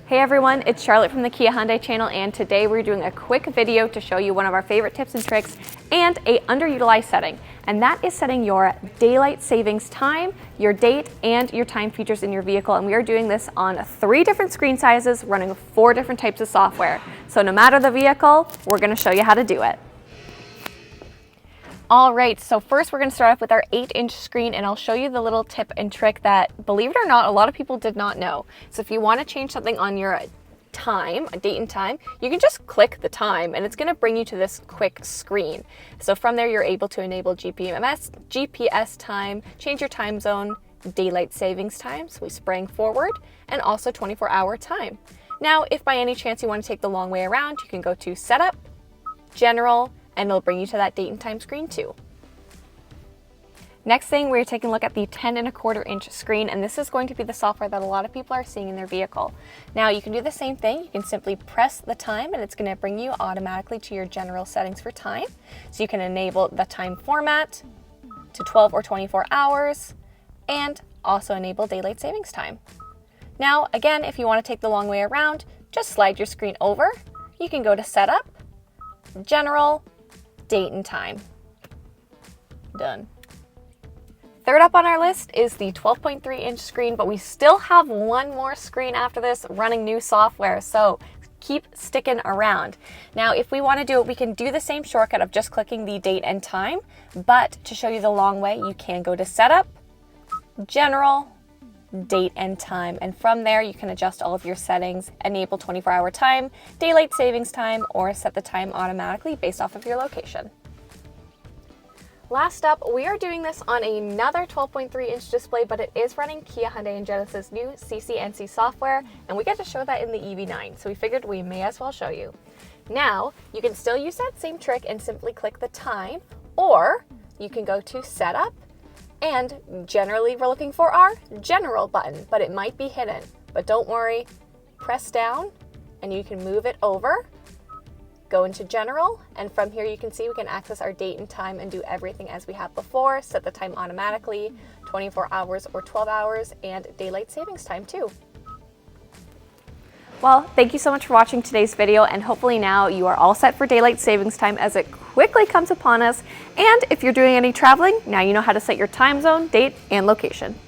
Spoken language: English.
Hey everyone, it's Charlotte from the Kia Hyundai channel, and today we're doing a quick video to show you one of our favorite tips and tricks and a underutilized setting, and that is setting your daylight savings time, your date, and your time features in your vehicle. And we are doing this on 3 different screen sizes running 4 different types of software. So no matter the vehicle, we're going to show you how to do it. All right, so first we're going to start off with our 8-inch screen, and I'll show you the little tip and trick that, believe it or not, a lot of people did not know. So if you want to change something on your time, a date and time, you can just click the time and it's going to bring you to this quick screen. So from there you're able to enable GPS time, change your time zone, daylight savings time, so we sprang forward, and also 24-hour time. Now, if by any chance you want to take the long way around, you can go to Setup, General, and it'll bring you to that date and time screen too. Next thing, we're taking a look at the 10.25-inch screen, and this is going to be the software that a lot of people are seeing in their vehicle. Now, you can do the same thing. You can simply press the time, and it's going to bring you automatically to your general settings for time. So you can enable the time format to 12 or 24 hours, and also enable daylight savings time. Now, again, if you want to take the long way around, just slide your screen over. You can go to Setup, General, Date and time. Done. Third up on our list is the 12.3-inch screen, but we still have one more screen after this running new software, so keep sticking around. Now, if we want to do it, we can do the same shortcut of just clicking the date and time, but to show you the long way, you can go to Setup, General, Date and time, and from there you can adjust all of your settings, enable 24-hour time, daylight savings time, or set the time automatically based off of your location. Last up, we are doing this on another 12.3-inch display, but it is running Kia, Hyundai, and Genesis' new CCNC software, and we get to show that in the EV9, so we figured we may as well show you. Now, you can still use that same trick and simply click the time, or you can go to Setup, and generally we're looking for our General button, but it might be hidden. But don't worry, press down and you can move it over, go into General, and from here you can see we can access our date and time and do everything as we have before, set the time automatically, 24 hours or 12 hours, and daylight savings time too. Well, thank you so much for watching today's video, and hopefully now you are all set for daylight savings time as it quickly comes upon us. And if you're doing any traveling, now you know how to set your time zone, date, and location.